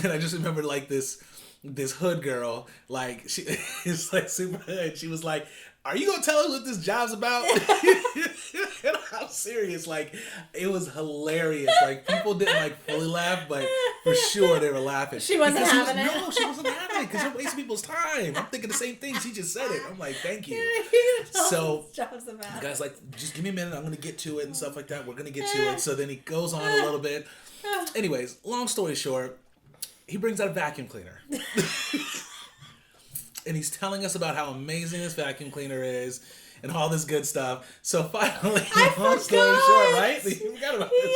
And I just remember like this hood girl, like she is like super hood. She was like, "Are you gonna tell us what this job's about?" And I'm serious. Like, it was hilarious. Like, people didn't like fully laugh, but for sure they were laughing. She wasn't having it. No, she wasn't having it because you're wasting people's time. I'm thinking the same thing. She just said it. I'm like, thank you. So the guy's like, just give me a minute. I'm gonna get to it and stuff like that. We're gonna get to it. So then he goes on a little bit. Anyways, long story short, he brings out a vacuum cleaner. And he's telling us about how amazing this vacuum cleaner is and all this good stuff. So finally, long story short, right? You forgot about this,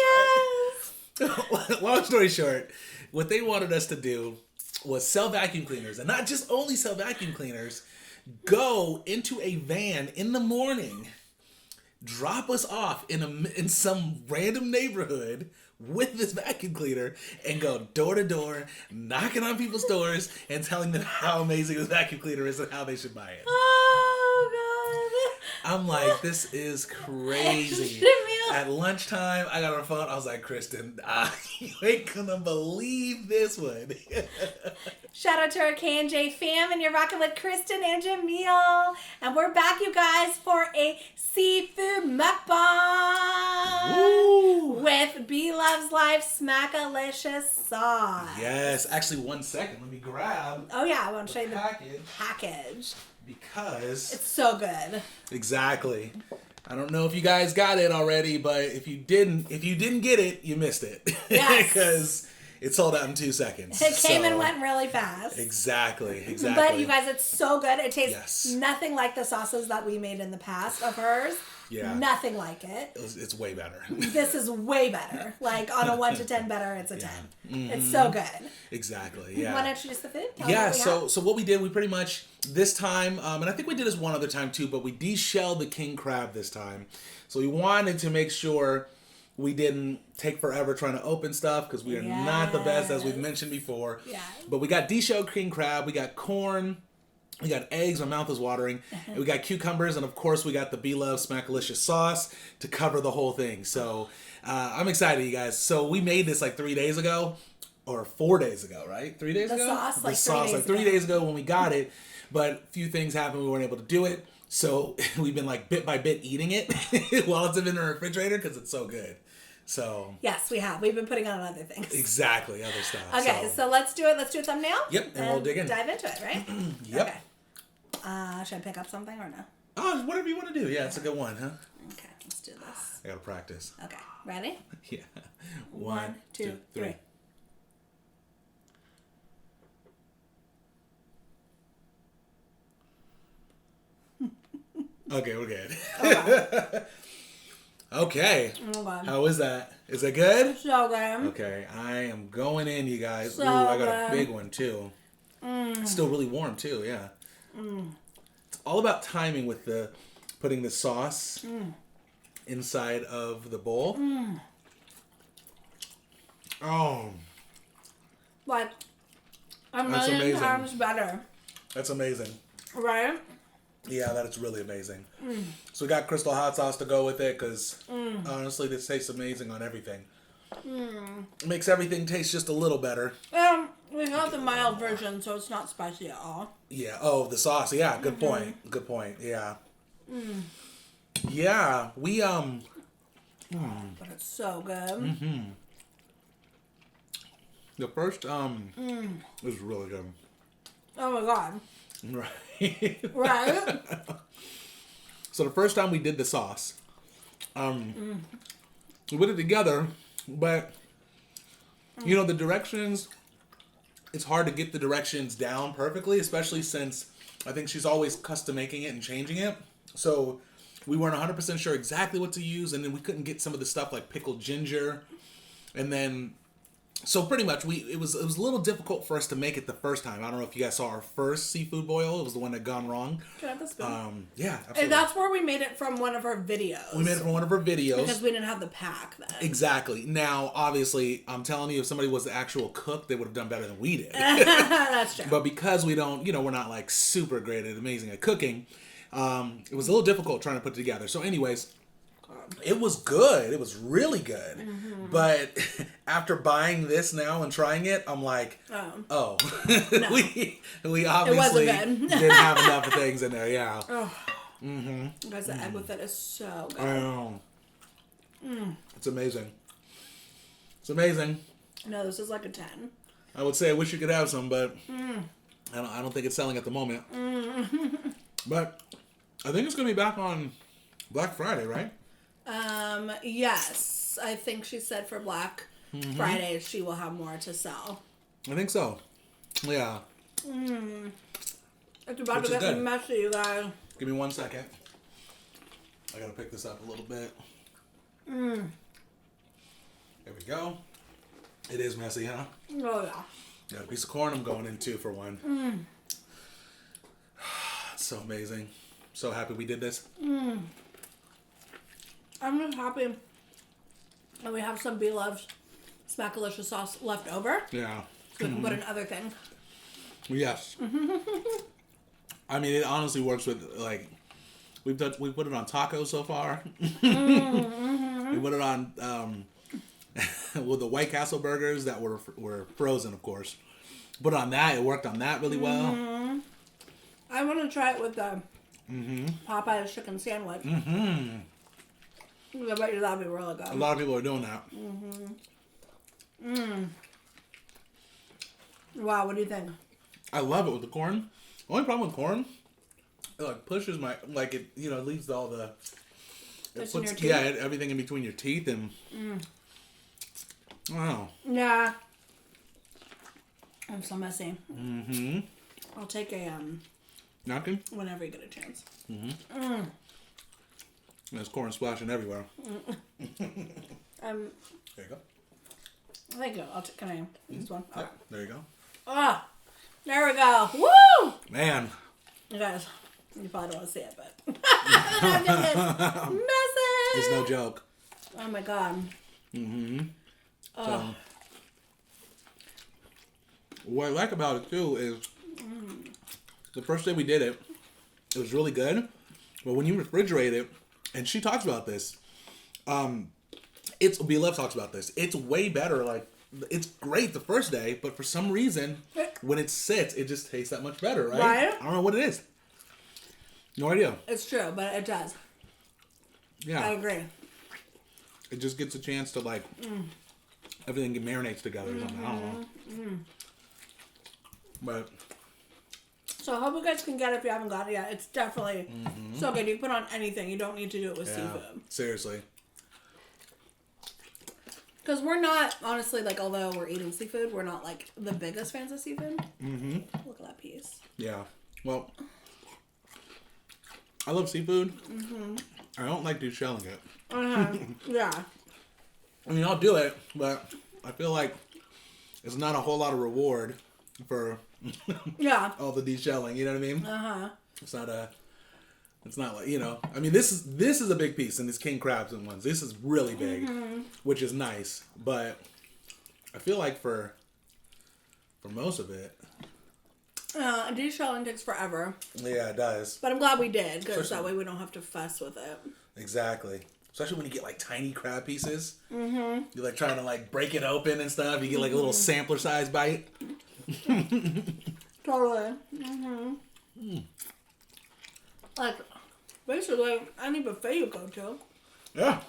right? Long story short, what they wanted us to do was sell vacuum cleaners. And not just only sell vacuum cleaners, go into a van in the morning, drop us off in some random neighborhood with this vacuum cleaner and go door to door, knocking on people's doors and telling them how amazing this vacuum cleaner is and how they should buy it. Oh, God. I'm like, this is crazy. At lunchtime, I got on the phone. I was like, Kristin, you ain't gonna believe this one. Shout out to our K&J fam, and you're rocking with Kristin and Jamil. And we're back, you guys, for a seafood mukbang. Woo. With Bloves Life Smackalicious sauce. Yes. Actually, 1 second. Let me grab I want to show you the package. Because it's so good. Exactly. I don't know if you guys got it already, but if you didn't get it, you missed it. Yes. Because it sold out in 2 seconds. It came and went really fast. Exactly. But you guys, it's so good. It tastes Yes. nothing like the sauces that we made in the past of hers. Yeah. Nothing like it. It's way better. This is way better. Like on a 1 to 10 better, it's a 10. Mm-hmm. It's so good. Exactly. Yeah. You want to introduce the food? So what we did, we pretty much this time, and I think we did this one other time too, but we de-shelled the king crab this time. So we wanted to make sure we didn't take forever trying to open stuff because we are not the best, as we've mentioned before. Yeah. But we got de-shelled king crab, we got corn, we got eggs, my mouth is watering, and we got cucumbers, and of course we got the Bloves Smackalicious sauce to cover the whole thing. So I'm excited, you guys. So we made this like 3 days ago, or 4 days ago, right? 3 days ago? The sauce, like 3 days ago when we got it, but a few things happened, we weren't able to do it. So we've been like bit by bit eating it while it's in the refrigerator because it's so good. So yes, we have. We've been putting on other things. Exactly, other stuff. Okay, so let's do it. Let's do a thumbnail. Yep, and we'll dig in. Dive into it, right? Yep. Okay. Should I pick up something or no? Oh, whatever you want to do. Yeah, it's a good one, huh? Okay, let's do this. I gotta practice. Okay, ready? Yeah. 1, 2, 3. Okay, we're good. Okay. Okay. Okay. How is that? Is it good? So good. Okay, I am going in, you guys. So Ooh, I got good. a big one too. It's still really warm too. Yeah. It's all about timing with the putting the sauce inside of the bowl. Oh, Like a That's million amazing. times better. that's amazing. Right? Yeah, that is really amazing. So we got crystal hot sauce to go with it because honestly, this tastes amazing on everything. It makes everything taste just a little better. We got the mild version, so it's not spicy at all. Yeah. Oh, the sauce. Yeah. Good point. Good point. Yeah. Yeah. We But it's so good. The first was really good. Oh my god. Right. Right? So the first time we did the sauce, we put it together, but you know the directions. It's hard to get the directions down perfectly, especially since I think she's always custom making it and changing it. So we weren't 100% sure exactly what to use, and then we couldn't get some of the stuff like pickled ginger, and then. So pretty much, it was a little difficult for us to make it the first time. I don't know if you guys saw our first seafood boil. It was the one that gone wrong. Can I have the spoon? Yeah, absolutely. And that's where we made it from one of her videos. We made it from one of her videos. Because we didn't have the pack then. Exactly. Now, obviously, I'm telling you, if somebody was the actual cook, they would have done better than we did. That's true. But because we don't, we're not like super great at amazing at cooking, it was a little difficult trying to put it together. So anyways, It was good. It was really good. But after buying this now and trying it, I'm like, oh. No. we obviously didn't have enough of things in there. Yeah. Oh. Guys, the egg with it is so good. I know. It's amazing. It's amazing. No, this is like a 10. I would say I wish you could have some, but I don't think it's selling at the moment. But I think it's going to be back on Black Friday, right? Yes. I think she said for Black Friday she will have more to sell. I think so. Yeah. It's about to get messy, you guys. Give me 1 second. I got to pick this up a little bit. There we go. It is messy, huh? Oh, yeah. Got a piece of corn I'm going into for one. It's so amazing. So happy we did this. I'm just happy that we have some Bloves Smackalicious sauce left over. Yeah. So we can put in other things. Yes. I mean, it honestly works with, like, we put it on tacos so far. We put it on with the White Castle burgers that were frozen, of course. Put it on that. It worked on that really well. I want to try it with the Popeye's chicken sandwich. I bet you that'll be really good. A lot of people are doing that. Wow, what do you think? I love it with the corn. The only problem with corn, it like pushes my, like it, you know, it leaves all the, it puts, yeah, everything in between your teeth and, wow. Yeah. I'm so messy. I'll take a, napkin? Whenever you get a chance. There's corn splashing everywhere. There you go. Thank you. Can I use one? Yep, there you go. Ah, there we go. Woo! Man. You guys, you probably don't want to see it, but messy. It's no joke. Oh my god. So, what I like about it too is the first day we did it, it was really good. But when you refrigerate it, and she talks about this, BLF talks about this. It's way better. Like, it's great the first day, but for some reason, when it sits, it just tastes that much better, right? Right? I don't know what it is. No idea. It's true, but it does. Yeah. I agree. It just gets a chance to, like, everything marinates together or something. I don't know. But so I hope you guys can get it if you haven't got it yet. It's definitely so good. You can put on anything. You don't need to do it with seafood. Seriously. Because we're not, honestly, like, although we're eating seafood, we're not, like, the biggest fans of seafood. Look at that piece. Yeah. Well, I love seafood. I don't like deshelling it. Yeah. I mean, I'll do it, but I feel like it's not a whole lot of reward for all the deshelling. You know what I mean? It's not like, you know. I mean, this is a big piece, and it's king crabs and ones. This is really big, which is nice. But I feel like for most of it, deshelling takes forever. Yeah, it does. But I'm glad we did, because that way we don't have to fuss with it. Exactly. Especially when you get like tiny crab pieces. You're like trying to like break it open and stuff. You get like a little sampler size bite. Totally. Like, basically, any buffet you go to. Yeah.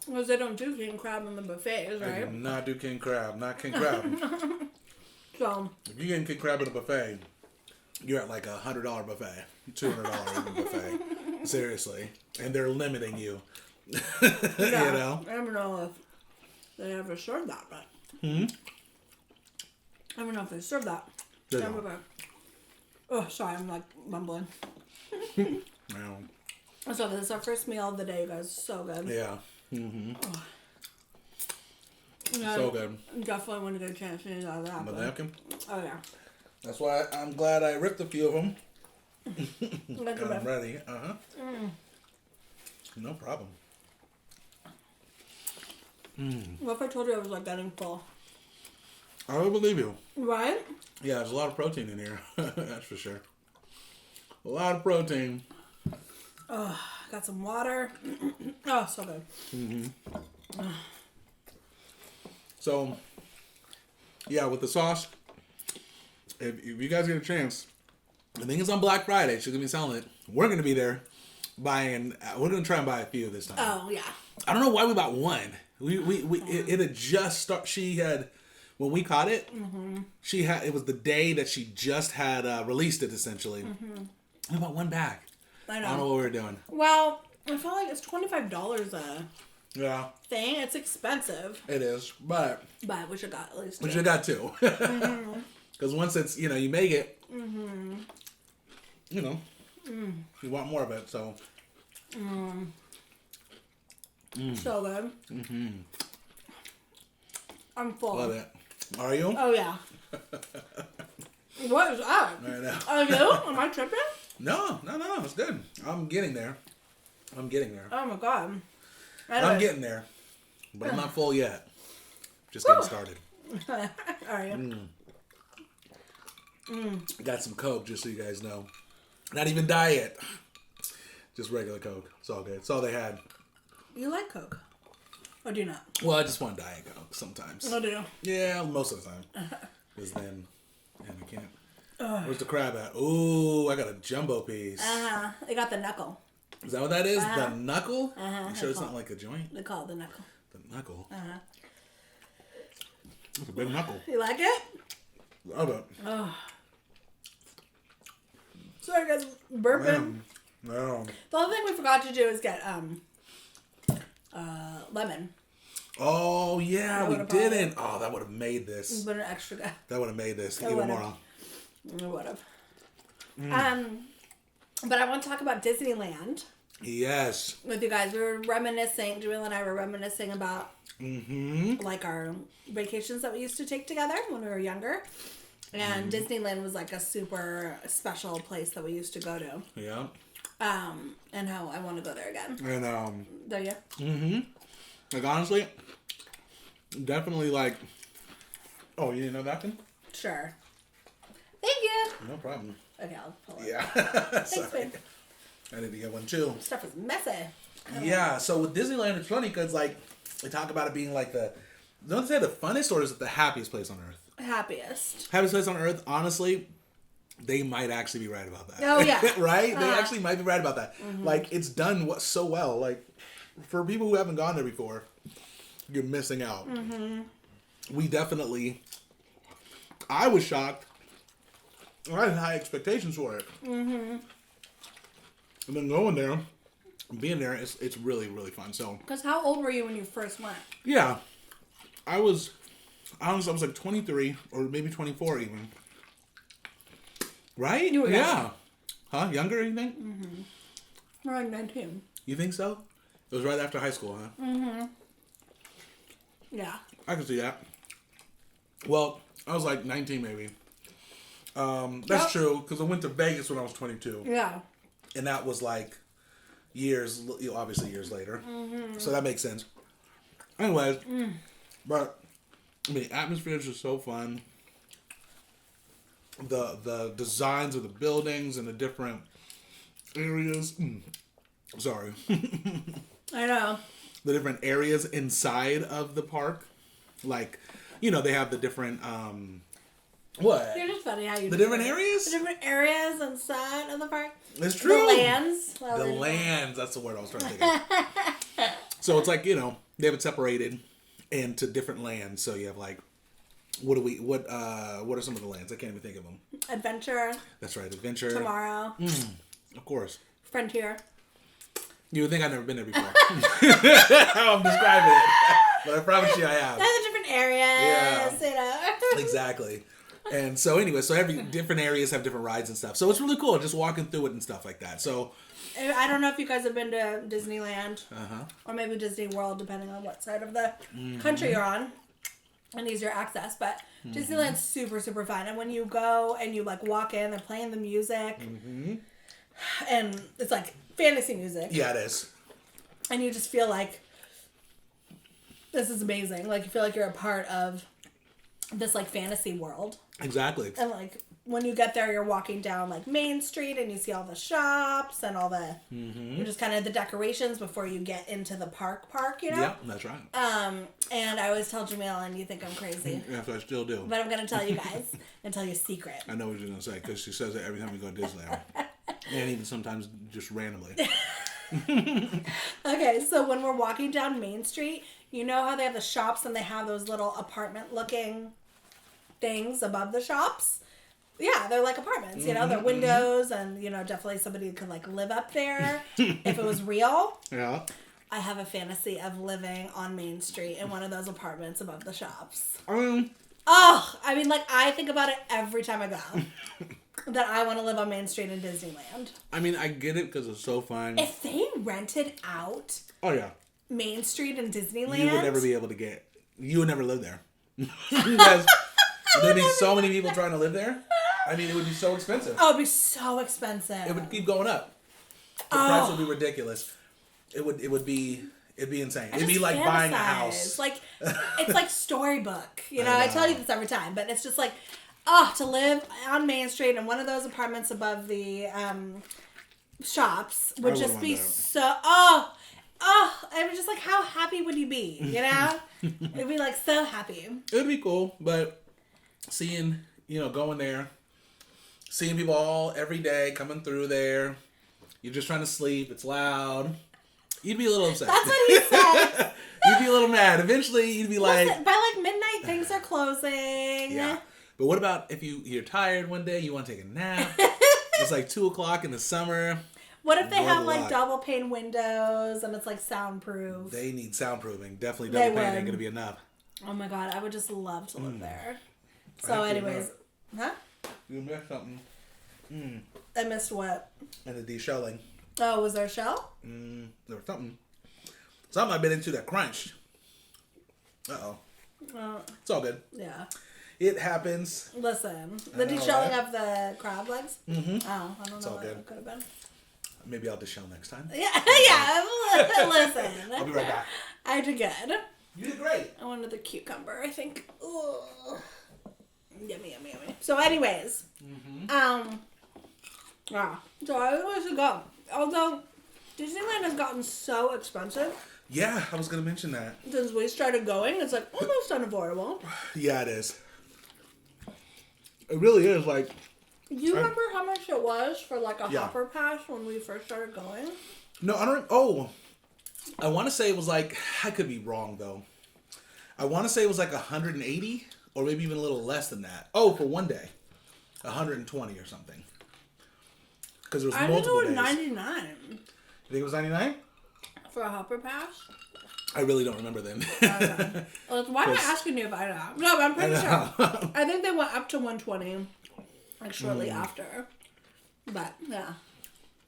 Because they don't do king crab in the buffets, right? I do not do king crab. Not king crab. So. If you're getting king crab at a buffet, you're at like $100 buffet. $200 even buffet. Seriously. And they're limiting you. Yeah, you know? I don't know if they ever serve that, but. I don't know if they serve that. Oh, sorry, I'm like mumbling. So this is our first meal of the day, you guys. So good. Yeah. Oh. So good. Definitely want to get a chance to eat out of that. The napkin? Oh, yeah. That's why I'm glad I ripped a few of them. And I'm ready. No problem. What if I told you I was like getting full? I would believe you. Right? Yeah, there's a lot of protein in here. That's for sure. A lot of protein. Oh, Got some water. Oh, so good. Mm-hmm. So, yeah, with the sauce, if you guys get a chance, I think it's on Black Friday. She's gonna be selling it. We're gonna be there buying. We're gonna try and buy a few this time. Oh yeah. I don't know why we bought one. It had just started. She had, when we caught it, she had, it was the day that she just had released it, essentially. We bought one back. I know. I don't know what we were doing. Well, I feel like it's $25 a Yeah. thing. It's expensive. It is, but we should got at least two. we should have got two. Because once it's, you make it, you want more of it, so. So good. I'm full. Love it. Are you? Oh, yeah. What is that? I know. Are you? Am I tripping? No, it's good. I'm getting there. Oh, my God. I'm getting there. But I'm not full yet. Just getting started. Are you? Got some Coke, just so you guys know. Not even diet. Just regular Coke. It's all good. It's all they had. You like Coke? Or do you not? Well, I just want Diet Coke sometimes. Oh, do you? Yeah, most of the time. Because then, I can't. Where's the crab at? Ooh, I got a jumbo piece. They got the knuckle. Is that what that is? The knuckle? You sure it's not like a joint? They call it the knuckle. The knuckle? It's a big knuckle. You like it? Love it. Oh. Sorry, guys. Burping. No. The only thing we forgot to do is get lemon. Oh, yeah, we didn't. Oh, that would have made this. But an extra guy. That would have made this even more. It would have. But I want to talk about Disneyland. Yes. With you guys. We were reminiscing, Jamil and I were reminiscing about like our vacations that we used to take together when we were younger. And Disneyland was like a super special place that we used to go to. Yeah. And how I want to go there again. And Do you? like honestly, definitely like. Oh, you didn't know that one? Sure. Thank you. No problem. Okay, I'll pull it. Yeah. Thanks, babe. I need to get one too. Stuff is messy. Yeah. So with Disneyland, it's funny because like they talk about it being like don't say the funnest, or is it the happiest place on earth? Happiest. Happiest place on earth. Honestly, they might actually be right about that. Oh yeah. Right? They actually might be right about that. Like it's done so well. Like for people who haven't gone there before, you're missing out. We definitely. I was shocked. I had high expectations for it. And then going there, being there, it's really, really fun. So. Because how old were you when you first went? Yeah, I was like 23 or maybe 24 even. Right? You were yeah. younger. Huh? Younger, you think? We're like 19. You think so? It was right after high school, huh? Yeah. I can see that. Well, I was like 19 maybe. That's true, because I went to Vegas when I was 22. Yeah. And that was like obviously years later. So that makes sense. Anyways, but I mean, atmosphere is just so fun. The designs of the buildings and the different areas. Sorry. I know. The different areas inside of the park. Like, they have the different, what? You're just funny how you The different areas? The different areas inside of the park. It's true. The lands. The lands. That's the word I was trying to think of. So it's like, they have it separated into different lands. So you have like, what are some of the lands? I can't even think of them. Adventure. That's right. Adventure. Tomorrow. Of course. Frontier. You would think I've never been there before. How I'm describing it. But I promise you I have. They're the different areas. Yeah. Exactly. And so anyway, every different areas have different rides and stuff. So it's really cool just walking through it and stuff like that. So I don't know if you guys have been to Disneyland or maybe Disney World, depending on what side of the country you're on and easier access. But Disneyland's super, super fun. And when you go and you like walk in, they're playing the music and it's like fantasy music. Yeah, it is. And you just feel like this is amazing. Like you feel like you're a part of this like fantasy world. Exactly. And like when you get there, you're walking down like Main Street and you see all the shops and all the just kind of the decorations before you get into the park, you know? Yeah, that's right. And I always tell Jamil, and you think I'm crazy. Yes, I still do. But I'm going to tell you guys and tell you a secret. I know what you're going to say because she says it every time we go to Disneyland. And even sometimes just randomly. Okay, so when we're walking down Main Street, you know how they have the shops and they have those little apartment looking things above the shops? Yeah, they're like apartments, you know, they're windows and, you know, definitely somebody could like live up there if it was real. Yeah. I have a fantasy of living on Main Street in one of those apartments above the shops. I mean, like, I think about it every time I go. That I want to live on Main Street in Disneyland. I mean, I get it because it's so fun. If they rented out Main Street in Disneyland, you would never be able to get. You would never live there. Because there'd be so many people trying to live there. I mean, it would be so expensive. Oh, it'd be so expensive. It would keep going up. The price would be ridiculous. It'd be insane. It'd be like buying a house. Like it's like storybook. You know, I tell you this every time, but it's just like, to live on Main Street in one of those apartments above the shops would just be so. I was just like, how happy would you be? You know, it'd be like so happy. It'd be cool, but seeing, you know, going there, seeing people every day coming through there, you're just trying to sleep. It's loud. You'd be a little upset. That's what he said. You'd be a little mad. Eventually, you'd be like... By like midnight, things are closing. Yeah. But what about if you're tired one day, you want to take a nap? It's like 2 o'clock in the summer. What if they have like double pane windows and it's like soundproof? They need soundproofing. Definitely double pane ain't going to be enough. Oh my God. I would just love to live there. So anyways. Huh? You missed something. I missed what? And the de-shelling. Oh, was there a shell? There was something. Something I've been into that crunched. Uh-oh. It's all good. Yeah. It happens. Listen, the de-shelling of the crab legs? Mm-hmm. Oh, I don't it's know all what good. it could have been. Maybe I'll de-shell next time. Yeah, listen. I'll be right back. I did good. You did great. I wanted the cucumber, I think. Ugh. Yummy. So anyways, so I think we should go. Although, Disneyland has gotten so expensive. Yeah, I was going to mention that. Since we started going, it's like almost unavoidable. Yeah, it is. It really is. Like, you remember how much it was for like a hopper pass when we first started going? No, I don't. Oh, I want to say it was like, I could be wrong though. I want to say it was like 180 or maybe even a little less than that. Oh, for one day. 120 or something. Because there was multiple days. I think it was 99. You think it was 99? For a hopper pass? I really don't remember then. Okay. Well, why am I asking you if I know? No, but I'm pretty sure. I think they went up to 120 like shortly after. But, yeah.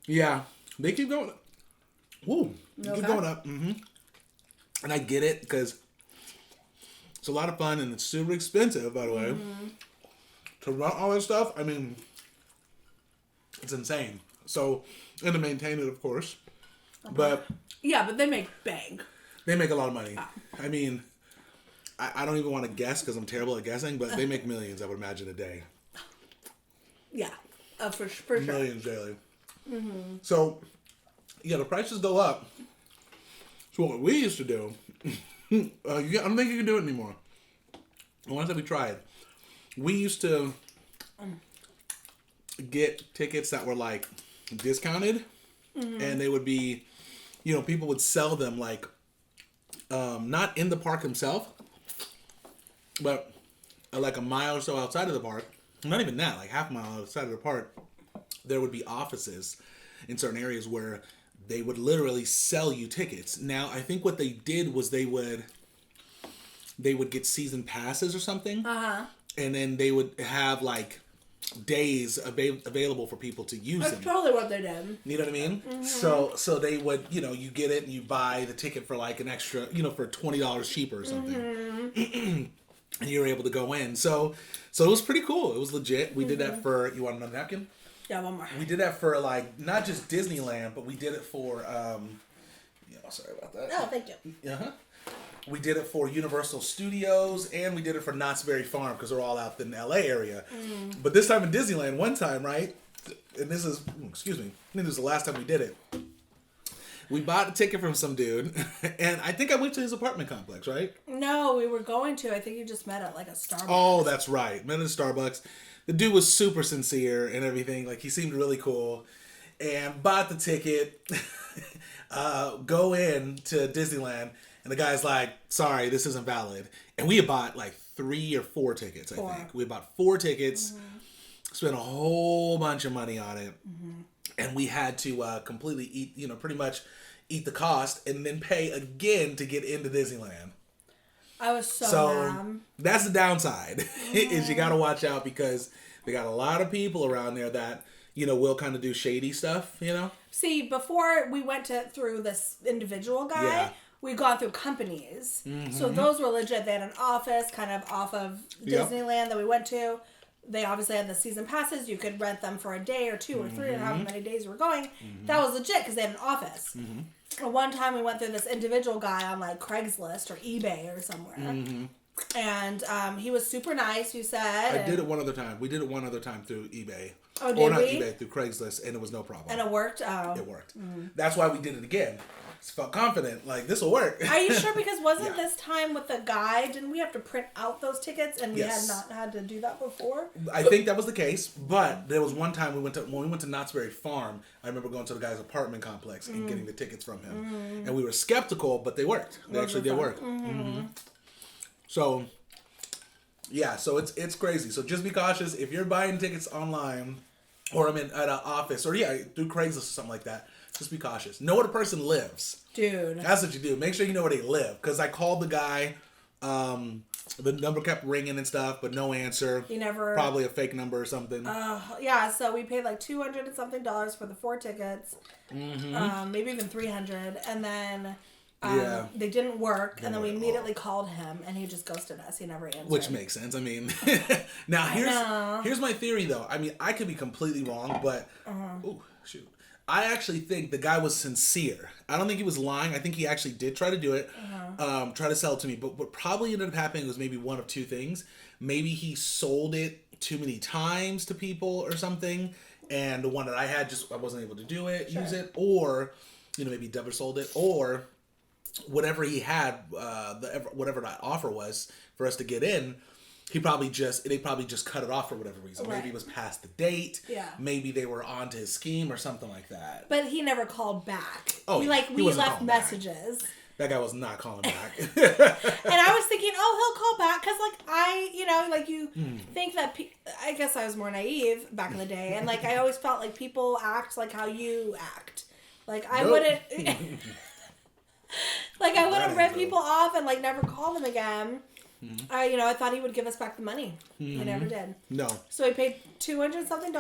Yeah. They keep going. Woo. They keep going up. Mm-hmm. And I get it because it's a lot of fun and it's super expensive, by the way. To run all this stuff, I mean, it's insane. So, and to maintain it, of course. But... yeah, but they make bank. They make a lot of money. I mean, I don't even want to guess because I'm terrible at guessing, but they make millions, I would imagine, a day. Yeah, for sure. Millions daily. So, yeah, the prices go up. So what we used to do, I don't think you can do it anymore. The ones that we tried, we used to get tickets that were like discounted, and they would be, you know, people would sell them like, not in the park himself, but like a mile or so outside of the park. Not even that, like half a mile outside of the park, there would be offices in certain areas where they would literally sell you tickets. Now, I think what they did was they would get season passes or something, and then they would have like days available for people to use them. That's totally what they did. You know what I mean? So they would, you know, you get it and you buy the ticket for like an extra, you know, for $20 cheaper or something. And you were able to go in. So it was pretty cool. It was legit. We did that for, you want another napkin? Yeah, one more. We did that for like, not just Disneyland, but we did it for, sorry about that. Oh, thank you. We did it for Universal Studios, and we did it for Knott's Berry Farm because they're all out in the LA area. But this time in Disneyland, one time, right? And this is, excuse me, I think this was the last time we did it. We bought a ticket from some dude, and I think I went to his apartment complex, right? No, we were going to. I think you just met at like a Starbucks. Oh, that's right. Met at a Starbucks. The dude was super sincere and everything. Like, he seemed really cool. And bought the ticket, go in to Disneyland, and the guy's like, sorry, this isn't valid. And we had bought like 3 or 4 tickets, I think. We bought 4 tickets, spent a whole bunch of money on it. And we had to completely eat, pretty much eat the cost and then pay again to get into Disneyland. I was so mad. That's the downside, is you got to watch out because they got a lot of people around there that, will kind of do shady stuff, See, before we went through this individual guy, we'd gone through companies. So those were legit. They had an office kind of off of Disneyland that we went to. They obviously had the season passes. You could rent them for a day or 2 or 3 or however many days you were going. That was legit because they had an office. One time we went through this individual guy on like Craigslist or eBay or somewhere. And he was super nice, you said. I did it one other time. We did it one other time through eBay. Oh, did we? Or not eBay, through Craigslist, and it was no problem. And it worked? Oh. It worked. That's why we did it again. Just felt confident, like, this will work. Are you sure? Because wasn't this time with the guy, didn't we have to print out those tickets, and we had not had to do that before? I think that was the case, but there was one time when we went to Knott's Berry Farm, I remember going to the guy's apartment complex and getting the tickets from him. And we were skeptical, but they worked. They actually did work. So, yeah, so it's crazy. So just be cautious. If you're buying tickets online, or at an office, or through Craigslist or something like that, just be cautious. Know where the person lives. Dude. That's what you do. Make sure you know where they live. Because I called the guy. The number kept ringing and stuff, but no answer. He never... Probably a fake number or something. Yeah, so we paid like $200 and something for the 4 tickets. Maybe even $300. And then... they didn't work, and then we immediately called him, and he just ghosted us. He never answered. Which makes sense. I mean, now here's my theory, though. I mean, I could be completely wrong, but I actually think the guy was sincere. I don't think he was lying. I think he actually did try to do it, try to sell it to me. But what probably ended up happening was maybe one of 2 things. Maybe he sold it too many times to people or something, and the one that I had I wasn't able to use it, or maybe double sold it, or whatever he had, whatever that offer was for us to get in, they probably just cut it off for whatever reason. Right. Maybe it was past the date. Yeah. Maybe they were onto his scheme or something like that. But he never called back. Oh, we left messages. Back. That guy was not calling back. And I was thinking, he'll call back because you think that I guess I was more naive back in the day, and I always felt like people act like how you act. I wouldn't. I wouldn't rip people off and never call them again. I thought he would give us back the money. He never did. No. So we paid $200 something,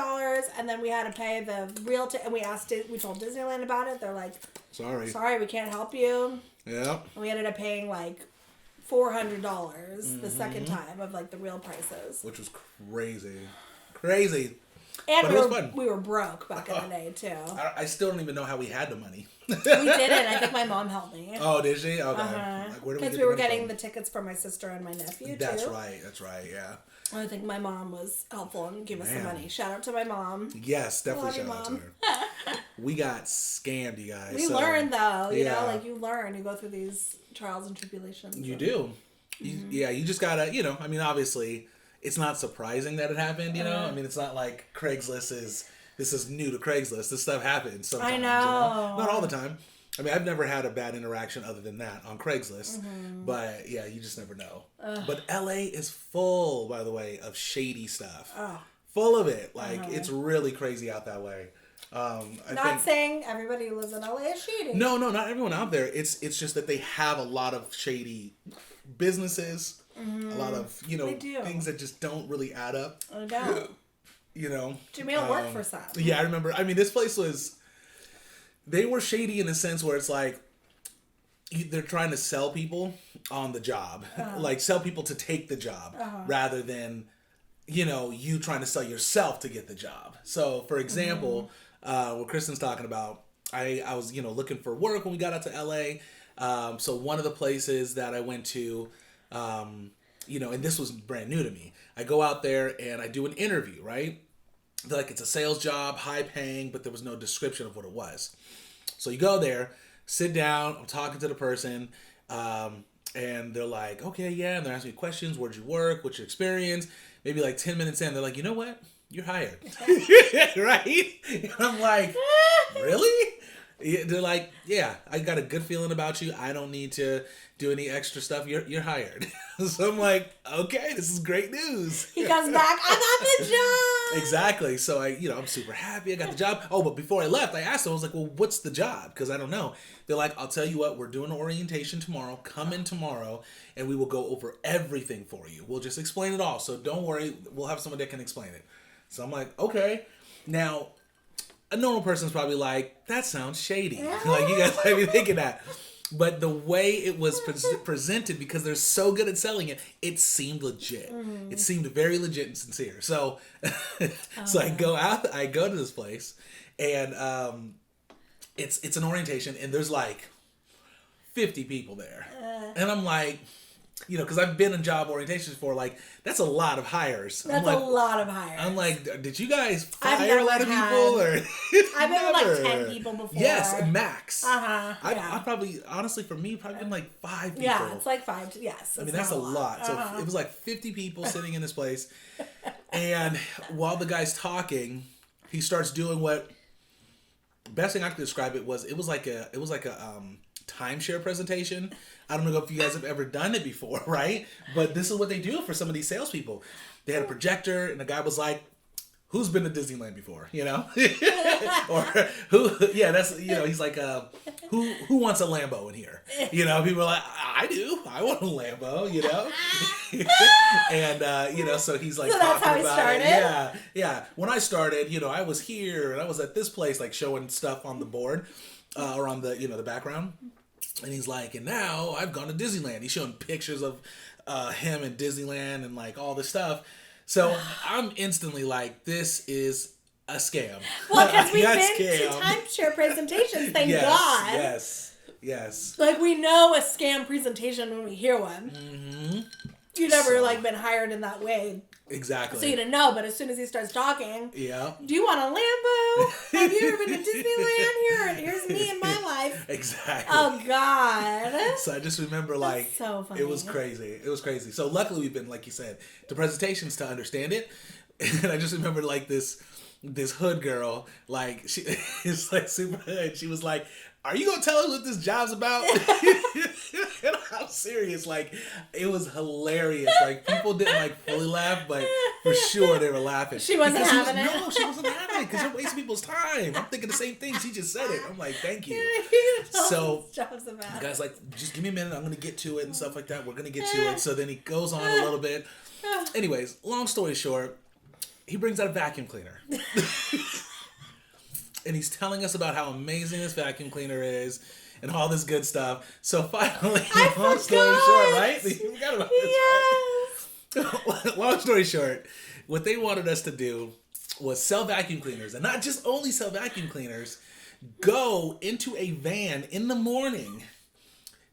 and then we had to pay the realtor. And we told Disneyland about it. They're like, sorry, we can't help you. Yeah. And we ended up paying $400 the second time of the real prices, which was crazy. And we were broke back in the day, too. I still don't even know how we had the money. We didn't. I think my mom helped me. Oh, did she? Okay. Because we were getting the tickets for my sister and my nephew, That's right, yeah. I think my mom was helpful and gave us the money. Shout out to my mom. Yes, definitely shout out to her. We got scammed, you guys. We learned, though. You know, you learn. You go through these trials and tribulations. You do. You just gotta, obviously... It's not surprising that it happened, I mean, it's not like Craigslist this is new to Craigslist. This stuff happens sometimes. I know. Not all the time. I mean, I've never had a bad interaction other than that on Craigslist. But, yeah, you just never know. But LA is full, by the way, of shady stuff. Full of it. It's really crazy out that way. Saying everybody who lives in LA is shady. No, not everyone out there. It's just that they have a lot of shady businesses. A lot of, things that just don't really add up. I know. Jamil worked for some. Yeah, I remember. I mean, this place they were shady in a sense where it's they're trying to sell people on the job. Sell people to take the job rather than, you trying to sell yourself to get the job. So, for example, what Kristen's talking about, I was, looking for work when we got out to LA. So one of the places that I went to, you know, and this was brand new to me. I go out there and I do an interview, right? They're like, it's a sales job, high paying, but there was no description of what it was. So you go there, sit down, I'm talking to the person, and they're like, okay, yeah, and they're asking me questions, where'd you work, what's your experience? Maybe like 10 minutes in, they're like, you know what? You're hired. Right? And I'm like, really? They're like, yeah, I got a good feeling about you. I don't need to do any extra stuff. You're hired. So I'm like, okay, this is great news. He comes back, I got the job. Exactly. So I'm super happy I got the job. Oh, but before I left, I asked them, I was like, well, what's the job? Because I don't know. They're like, I'll tell you what, we're doing orientation tomorrow. Come in tomorrow and we will go over everything for you. We'll just explain it all. So don't worry. We'll have someone that can explain it. So I'm like, okay. Now, a normal person's probably like, that sounds shady. Like, you guys might be thinking that. But the way it was presented, because they're so good at selling it, it seemed legit. It seemed very legit and sincere. So, I go to this place, and it's an orientation, and there's like 50 people there. And I'm like, you know, because I've been in job orientations before, like, that's a lot of hires. That's a lot of hires. I'm like, did you guys fire a lot of people? Or I've been with like 10 people before. Yes, max. Yeah. I probably, honestly, for me, probably been like 5 people. Yeah, it's like 5. Yes. I mean, that's a lot. So it was like 50 people sitting in this place. And while the guy's talking, he starts doing what, best thing I could describe it was like a timeshare presentation. I don't know if you guys have ever done it before, right? But this is what they do for some of these salespeople. They had a projector, and the guy was like, who's been to Disneyland before? You know? Or who, yeah, that's, you know, he's like, who wants a Lambo in here? You know, people are like, I do. I want a Lambo, you know? And, you know, so he's like, so that's how he started? It. Yeah. When I started, you know, I was here, and I was at this place, like, showing stuff on the board, or on the, you know, the background. And he's like, and now I've gone to Disneyland. He's showing pictures of him in Disneyland and like all this stuff. So I'm instantly like, this is a scam. Well, because we've been to timeshare presentations, thank God. Yes. Like, we know a scam presentation when we hear one. Mm-hmm. You've never like been hired in that way. Exactly. So you didn't know, but as soon as he starts talking, yeah. Do you want a Lambo? Have you ever been to Disneyland? Here's me in my life. Exactly. Oh God. So I just remember, like, that's so funny. It was crazy. So luckily we've been, like you said, to presentations to understand it. And I just remember, like, this hood girl, like, she is like super hood. She was like, are you gonna tell us what this job's about? And I'm serious. Like, it was hilarious. Like, people didn't like fully laugh, but for sure they were laughing. She wasn't having it. No, she wasn't having it because you're wasting people's time. I'm thinking the same thing. She just said it. I'm like, thank you. So the guy's like, just give me a minute. I'm gonna get to it and stuff like that. We're gonna get to it. So then he goes on a little bit. Anyways, long story short, he brings out a vacuum cleaner. And he's telling us about how amazing this vacuum cleaner is and all this good stuff. So finally, long story short, right? You forgot about this, right? Long story short, what they wanted us to do was sell vacuum cleaners. And not just only sell vacuum cleaners, go into a van in the morning,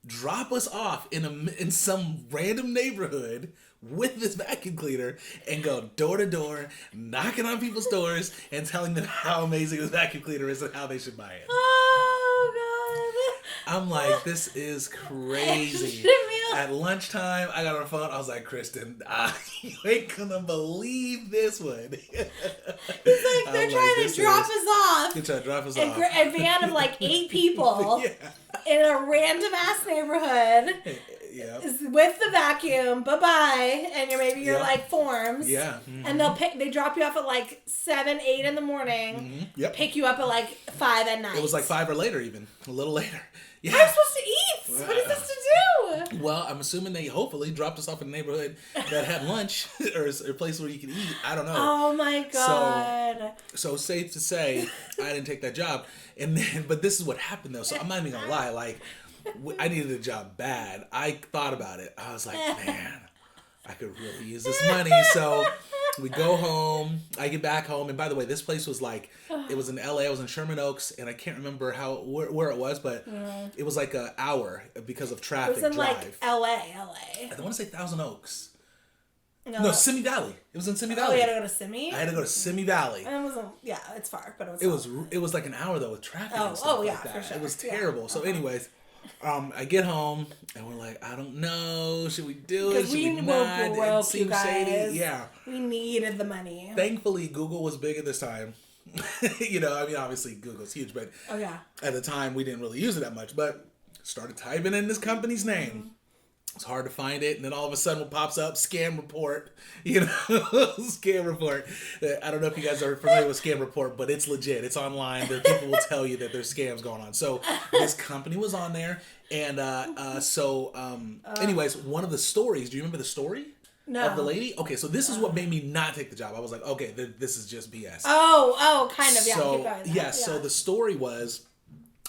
drop us off in some random neighborhood with this vacuum cleaner and go door to door, knocking on people's doors and telling them how amazing this vacuum cleaner is and how they should buy it. Oh God. I'm like, this is crazy. At lunchtime, I got on the phone. I was like, Kristin, you ain't gonna believe this one. He's like, they're trying to drop us off. They're trying to drop us off. A van of like 8 people in a random ass neighborhood. Yeah. With the vacuum, bye-bye, and maybe your like forms. Yeah. Mm-hmm. And they drop you off at like 7, 8 in the morning. Mm-hmm. Yep. Pick you up at like 5 at night. It was like 5 or later, even a little later. Yeah. I'm supposed to eat. What is this to do? Well, I'm assuming they hopefully dropped us off in a neighborhood that had lunch or a place where you can eat. I don't know. Oh my God. So safe to say, I didn't take that job. But this is what happened though. So I'm not even gonna lie. Like, I needed a job bad. I thought about it. I was like, man, I could really use this money. So We go home. I get back home, and by the way, this place was like, it was in LA. I was in Sherman Oaks, and I can't remember where it was, but it was like an hour because of traffic. It was in drive. like LA. I want to say Thousand Oaks. No, Simi Valley. It was in Simi Valley. Oh, you had to go to Simi? I had to go to Simi Valley. And it wasn't, yeah, it's far, but it was like an hour though with traffic and stuff like that. For sure. It was terrible. Yeah. So anyways, I get home and we're like, I don't know, should we do it? Should we not? Broke, it seems shady. Yeah. We needed the money. Thankfully, Google was bigger this time. You know, I mean, obviously Google's huge, but at the time we didn't really use it that much. But started typing in this company's name. It's hard to find it, and then all of a sudden it pops up, scam report, you know, scam report. I don't know if you guys are familiar with scam report, but it's legit. It's online. There, people will tell you that there's scams going on. So this company was on there, and anyways, one of the stories, do you remember the story? No. Of the lady? Okay, so this is what made me not take the job. I was like, okay, this is just BS. Oh, kind of, yeah. So, keep going. yeah, so the story was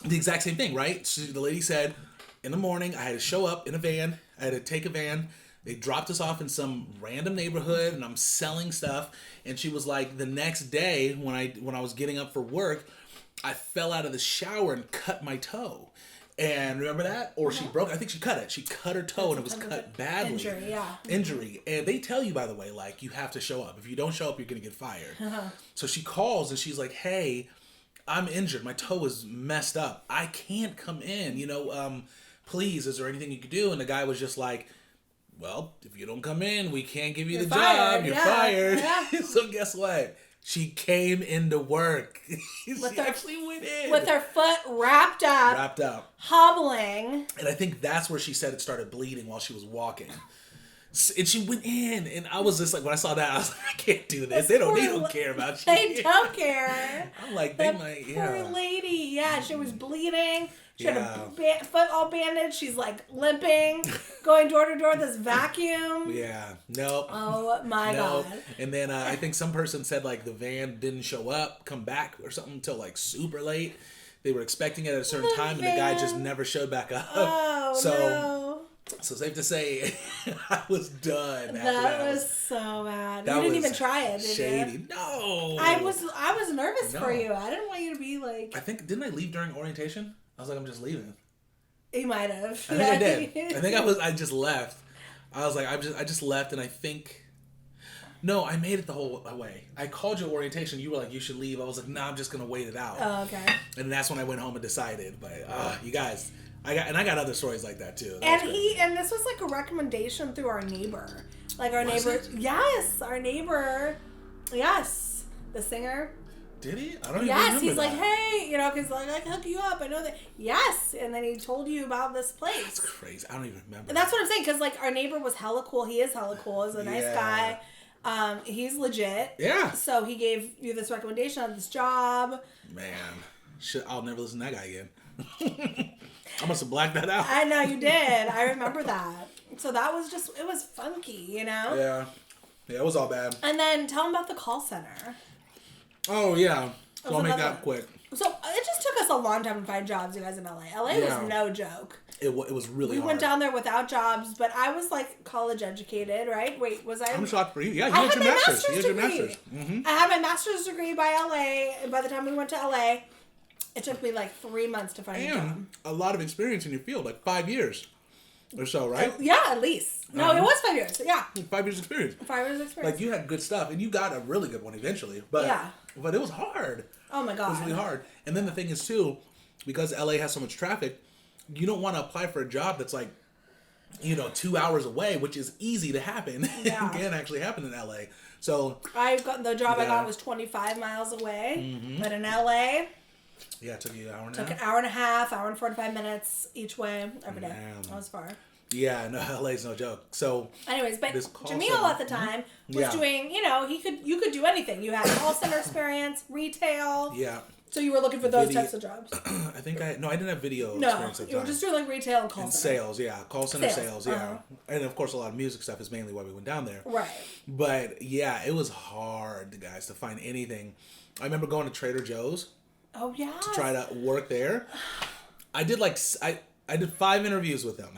the exact same thing, right? So the lady said, in the morning, I had to show up in a van. I had to take a van. They dropped us off in some random neighborhood, and I'm selling stuff. And she was like, the next day, when I was getting up for work, I fell out of the shower and cut my toe. And remember that? Or she broke. I think she cut it. She cut her toe, and it was cut badly. Injury, yeah. Injury. And they tell you, by the way, like, you have to show up. If you don't show up, you're gonna get fired. So she calls and she's like, hey, I'm injured. My toe is messed up. I can't come in. You know, please, is there anything you could do? And the guy was just like, well, if you don't come in, we can't give you the job. You're fired. Yeah. So guess what? She came into work. She actually went in. With her foot wrapped up. Hobbling. And I think that's where she said it started bleeding while she was walking. And she went in, and I was just like, when I saw that, I was like, I can't do this. They don't care about you. They don't care. I'm like, they might, Poor lady. Yeah, she was bleeding. She had her foot all bandaged. She's like limping, going door to door with this vacuum. Yeah. Nope. Oh my God. And then I think some person said like the van didn't show up, come back or something until like super late. They were expecting it at a certain time, and the guy just never showed back up. Oh, no. So safe to say, I was done. That was so bad. You didn't even try it, did shady. you? No. I was nervous for you. I didn't want you to be like. Didn't I leave during orientation? I was like, I'm just leaving. You might have. I think I did. I just left. I was like, I just left, and I think. No, I made it the whole way. I called you at orientation. You were like, you should leave. I was like, I'm just gonna wait it out. Oh, okay. And that's when I went home and decided. But you guys, I got other stories like that too. And this was like a recommendation through our neighbor. Like our neighbor. Yes, our neighbor. Yes, the singer. Did he? I don't even remember. Yes, he's like, hey, you know, because like I can hook you up. I know that. Yes, and then he told you about this place. That's crazy. I don't even remember. And that's what I'm saying, because like our neighbor was hella cool. He is hella cool. He's a nice guy. He's legit. Yeah. So he gave you this recommendation on this job. Man, I'll never listen to that guy again. I must have blacked that out. I know you did. I remember that. So that was just, it was funky, you know? Yeah. Yeah, it was all bad. And then tell him about the call center. Oh, yeah. So I'll make that quick. So it just took us a long time to find jobs, you guys, in LA. LA was no joke. It was really hard. We went down there without jobs, but I was like college educated, right? Wait, was I? I'm shocked for you. Yeah, you had your master's. You had your master's. Mm-hmm. I had my master's degree by LA. And by the time we went to LA, it took me like 3 months to find a job. A lot of experience in your field, like 5 years or so, right? Yeah, at least. No, it was 5 years. Yeah. 5 years experience. 5 years experience. Like you had good stuff, and you got a really good one eventually. But but it was hard. Oh my God. It was really hard. And then the thing is too, because LA has so much traffic, you don't want to apply for a job that's like, 2 hours away, which is easy to happen. Yeah. It can actually happen in LA. So the job I got was 25 miles away, but in LA. Yeah, it took you an hour and a half. Took an hour and a half, hour and 45 minutes each way every day. That was far. Yeah, no, LA's no joke. So, anyways, but Jamil at the time was doing, you could do anything. You had call center experience, retail. Yeah. So you were looking for those types of jobs. I didn't have video experience at the time. You were just doing like retail and call and center. Sales, yeah. Call center sales, yeah. And of course a lot of music stuff is mainly why we went down there. Right. But yeah, it was hard, guys, to find anything. I remember going to Trader Joe's. Oh, yeah. To try to work there. I did I did 5 interviews with them.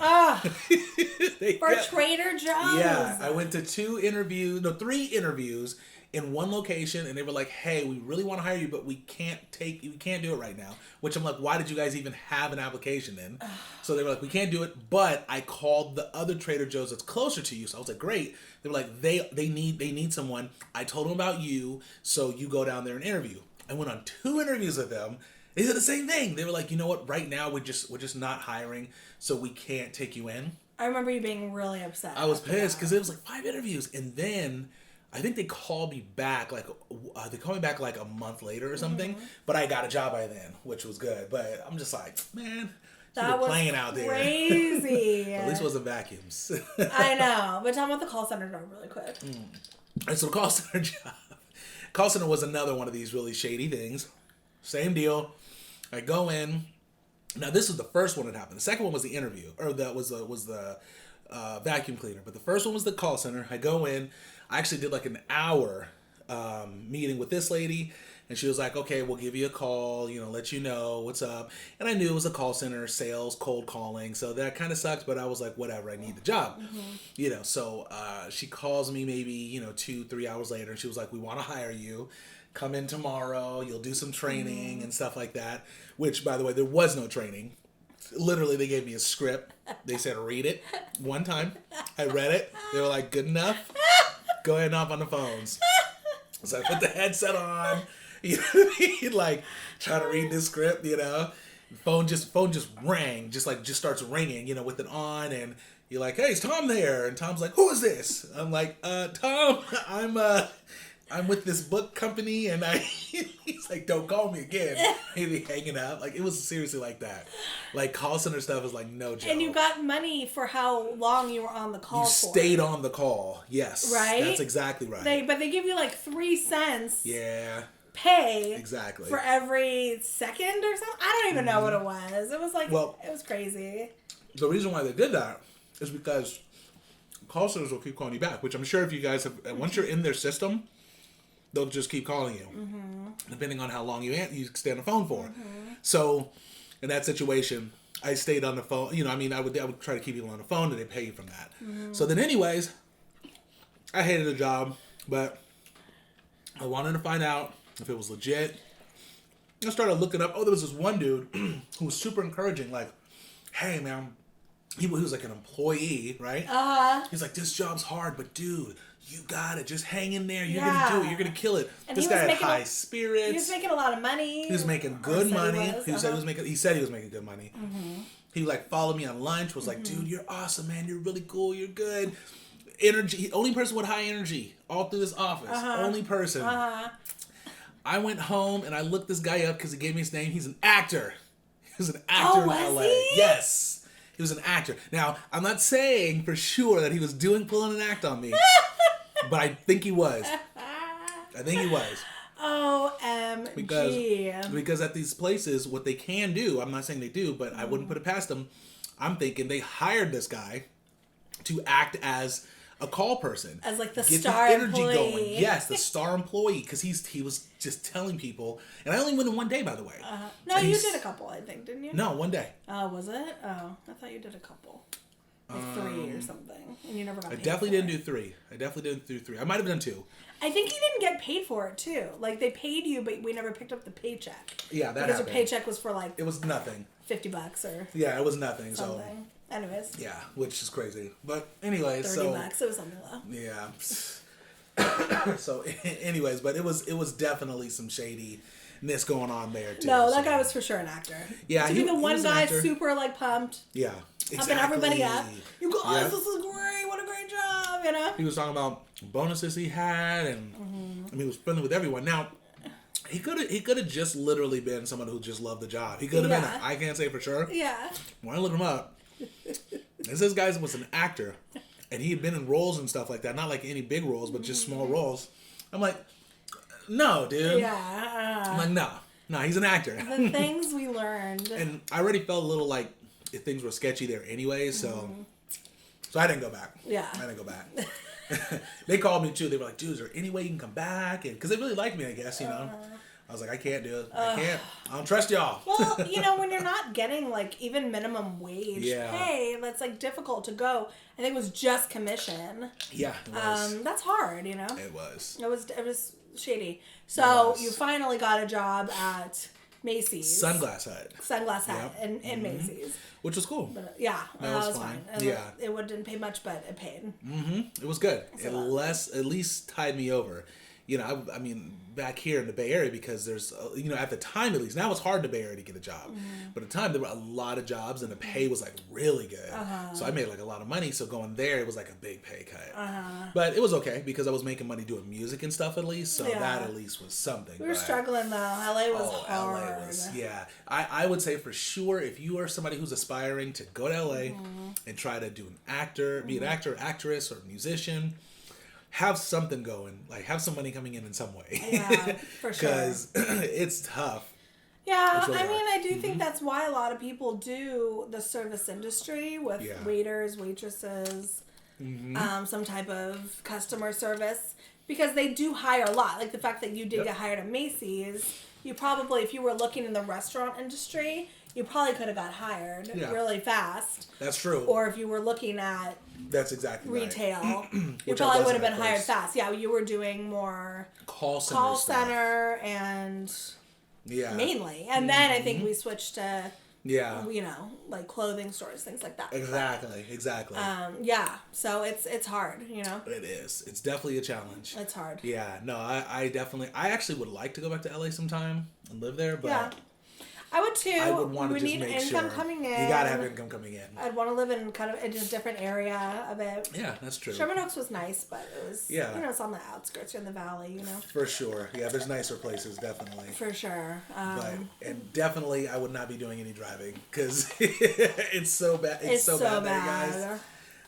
For Trader Joe's. Yeah, I went to 3 interviews in one location, and they were like, "Hey, we really want to hire you, but we can't do it right now." Which I'm like, "Why did you guys even have an application then?" So they were like, "We can't do it," but I called the other Trader Joe's that's closer to you. So I was like, "Great." They were like, "They need someone." I told them about you, so you go down there and interview. I went on 2 interviews with them. They said the same thing. They were like, "You know what? Right now we're just not hiring, so we can't take you in." I remember you being really upset. I was pissed because it was like 5 interviews, and then I think they called me back like a month later or something. But I got a job by then, which was good. But I'm just like, man, that was playing out there. Crazy. At least it wasn't vacuums. I know, but tell me about the call center job really quick. And so the call center job, call center was another one of these really shady things. Same deal. I go in. Now this was the first one that happened. The second one was the interview, or that was the vacuum cleaner. But the first one was the call center. I go in. I actually did like an hour meeting with this lady, and she was like, "Okay, we'll give you a call, let you know what's up." And I knew it was a call center, sales, cold calling, so that kind of sucked. But I was like, whatever, I need the job, So she calls me maybe 2-3 hours later, and she was like, "We want to hire you. Come in tomorrow. You'll do some training and stuff like that." Which, by the way, there was no training. Literally, they gave me a script. They said, "Read it one time." I read it. They were like, "Good enough. Go ahead and hop on the phones." So I put the headset on, like trying to read this script, Phone just rang, just starts ringing, with it on, and you're like, "Hey, is Tom there?" And Tom's like, "Who is this?" I'm like, "Tom, I'm with this book company," and he's like, "Don't call me again." He'd be hanging up. Like, it was seriously like that. Like, call center stuff is like no joke. And you got money for how long you were on the call for. You stayed on the call. Yes. Right? That's exactly right. But they give you like 3 cents. Yeah. Pay. Exactly. For every second or something. I don't even know what it was. It was like, it was crazy. The reason why they did that is because call centers will keep calling you back, which I'm sure if you guys have, once you're in their system, they'll just keep calling you, depending on how long you stay on the phone for. So, in that situation, I stayed on the phone. I would try to keep people on the phone, and they pay you from that. So then, anyways, I hated the job, but I wanted to find out if it was legit. I started looking up. Oh, there was this one dude who was super encouraging. Like, "Hey, man," he was like an employee, right? He's like, "This job's hard, but dude, you got it. Just hang in there. You're going to do it. You're going to kill it." And this guy had high spirits. He was making a lot of money. He was making good money. He said he was making good money. He followed me on lunch, was like, "Dude, you're awesome, man. You're really cool. You're good." Energy. Only person with high energy all through this office. Only person. I went home and I looked this guy up because he gave me his name. He's an actor. He was an actor in LA. Yes. He was an actor. Now, I'm not saying for sure that he was pulling an act on me. But I think he was. OMG. Because at these places, what they can do, I'm not saying they do, but I wouldn't put it past them. I'm thinking they hired this guy to act as a call person. As like the star employee. Going. Yes, the star employee. Because he was just telling people. And I only went in one day, by the way. No, you did a couple, I think, didn't you? No, one day. Oh, was it? Oh, I thought you did a couple. Like 3 or something. And you never got paid I definitely didn't do 3. I might have done 2. I think you didn't get paid for it, too. Like, they paid you, but we never picked up the paycheck. Yeah, that Because happened. your paycheck was for, like... It was nothing. $50 or... Yeah, it was nothing, something. So... Anyways. Yeah, which is crazy. But anyways, $30, it was something low. Yeah. So anyways, but it was definitely some shadiness going on there too. No, that guy was for sure an actor. Yeah, to be the one guy super like pumped. Yeah. Exactly. Pumping everybody up. You guys, this is great. What a great job, He was talking about bonuses he had, and he was friendly with everyone. Now, he could have just literally been someone who just loved the job. He could have been. I can't say for sure. Yeah. When I looked him up, this guy was an actor, and he had been in roles and stuff like that. Not like any big roles, but just small roles. I'm like, no, dude. Yeah. I'm like, no, he's an actor. The things we learned. And I already felt a little like if things were sketchy there anyway, so I didn't go back. Yeah. I didn't go back. They called me too. They were like, "Dude, is there any way you can come back?" And because they really liked me, I guess, I was like, I can't do it. I can't. I don't trust y'all. Well, you know, when you're not getting like even minimum wage pay, that's like difficult to go. I think it was just commission. Yeah, it was. That's hard, you know. It was. It was shady. So you finally got a job at Macy's. Sunglass Hut. in Macy's. Which was cool. But, that was fine. And it didn't pay much, but it paid. It was good. It at least tied me over. You know, I mean, back here in the Bay Area, because there's, you know, at the time at least, now it's hard in the Bay Area to get a job. But at the time, there were a lot of jobs and the pay was like really good. So I made like a lot of money. So going there, it was like a big pay cut. But it was okay because I was making money doing music and stuff at least. So that at least was something. We were struggling though. LA was hard. LA was, I would say for sure, if you are somebody who's aspiring to go to LA and try to be an actor, actress, or musician, have something going, like have some money coming in some way. Yeah, for sure. Because it's tough. Yeah, really I do think that's why a lot of people do the service industry with waiters, waitresses, some type of customer service, because they do hire a lot. Like the fact that you did get hired at Macy's, you probably, if you were looking in the restaurant industry, you probably could have got hired really fast. That's true. Or if you were looking at retail, you probably would have been hired fast. Yeah, you were doing more call center and mainly. And then I think we switched to you know, like clothing stores, things like that. Exactly. So it's hard, you know. It is. It's definitely a challenge. It's hard. Yeah. No, I actually would like to go back to LA sometime and live there, but I would too. I would want to just need make income coming in. You gotta have income coming in. I'd want to live in kind of in a different area of it. Yeah, that's true. Sherman Oaks was nice, but it was you know, it's on the outskirts, you're in the valley, you know. For sure. Yeah, there's nicer places, definitely. For sure. And definitely I would not be doing any driving because it's so bad. It's so bad there, guys.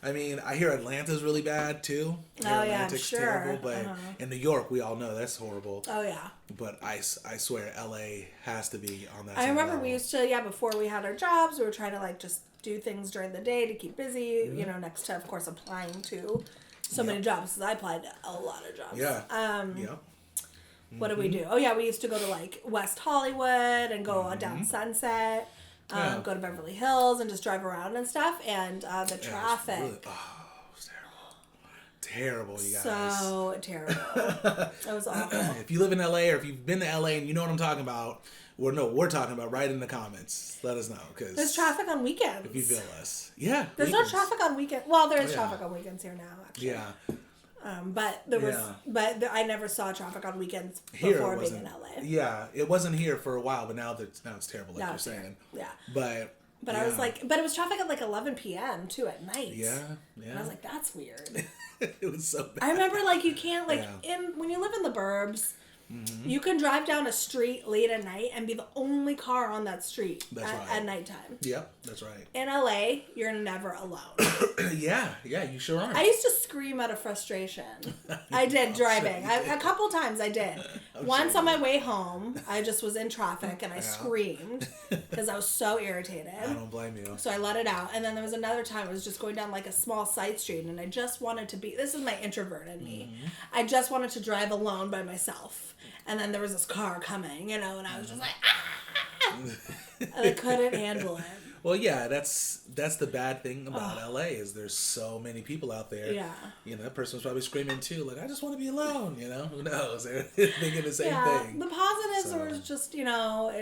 I mean, I hear Atlanta's really bad too. Atlantic's terrible, but in New York, we all know that's horrible. Oh yeah. But I swear, LA has to be on that. I remember we used to, before we had our jobs, we were trying to like just do things during the day to keep busy. You know, next to of course applying to so many jobs. Because I applied to a lot of jobs. Yeah. What did we do? Oh yeah, we used to go to like West Hollywood and go down Sunset. Go to Beverly Hills and just drive around and stuff, and the traffic. It was terrible, you guys. So terrible. It was awful. If you live in LA or if you've been to LA and you know what I'm talking about, we're talking about, write in the comments. Let us know, because there's traffic on weekends. If you feel us, there's no traffic on weekends. Well, there's traffic on weekends here now, actually. Yeah. But there was, I never saw traffic on weekends before being in LA. Yeah, it wasn't here for a while, but now it's terrible, like you're saying. Yeah. But I was like, but it was traffic at like 11 p.m. too at night. Yeah. And I was like, that's weird. It was so bad. I remember like you can't when you live in the burbs. You can drive down a street late at night and be the only car on that street at nighttime. Yep, that's right. In LA, you're never alone. Yeah, you sure are. I used to scream out of frustration. I did driving. A couple times I did. Once on my way home, I just was in traffic and I screamed because I was so irritated. I don't blame you. So I let it out. And then there was another time I was just going down like a small side street and I just wanted to be, this is my introvert in me. I just wanted to drive alone by myself. And then there was this car coming, you know, and I was just like, and I couldn't handle it. Well, yeah, that's the bad thing about LA is there's so many people out there. Yeah. You know, that person was probably screaming too, like, I just want to be alone, you know? Who knows? They're thinking the same thing. The positives were just, you know,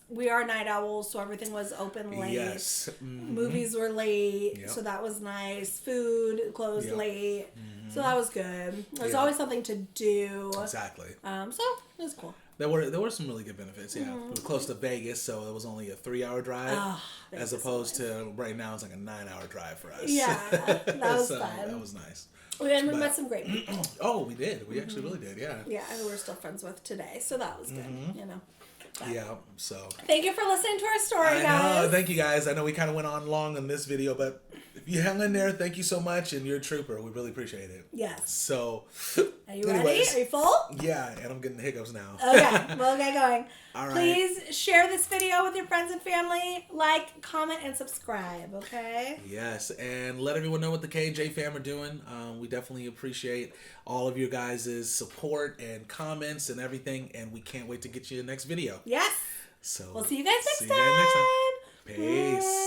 we are night owls, so everything was open late. Yes. Movies were late, so that was nice. Food closed late, so that was good. There's always something to do. Exactly. So it was cool. There were some really good benefits. Yeah, we were close to Vegas, so it was only a 3-hour drive, as opposed to right now it's like a 9-hour drive for us. Yeah, that was fun. That was nice. We met some great people. Oh, we did. We actually really did. Yeah. Yeah, and we're still friends with today, so that was good. You know. But yeah, so. Thank you for listening to our story, guys. I know, thank you guys. I know we kind of went on long in this video, but if you hung in there, thank you so much, and you're a trooper. We really appreciate it. Yes. So, are you ready? Are you full? Yeah, and I'm getting hiccups now. Okay, we'll get going. All right. Please share this video with your friends and family. Like, comment, and subscribe, okay? Yes, and let everyone know what the K&J fam are doing. We definitely appreciate all of your guys' support and comments and everything, and we can't wait to get you the next video. Yes. So we'll see you guys next time. Peace.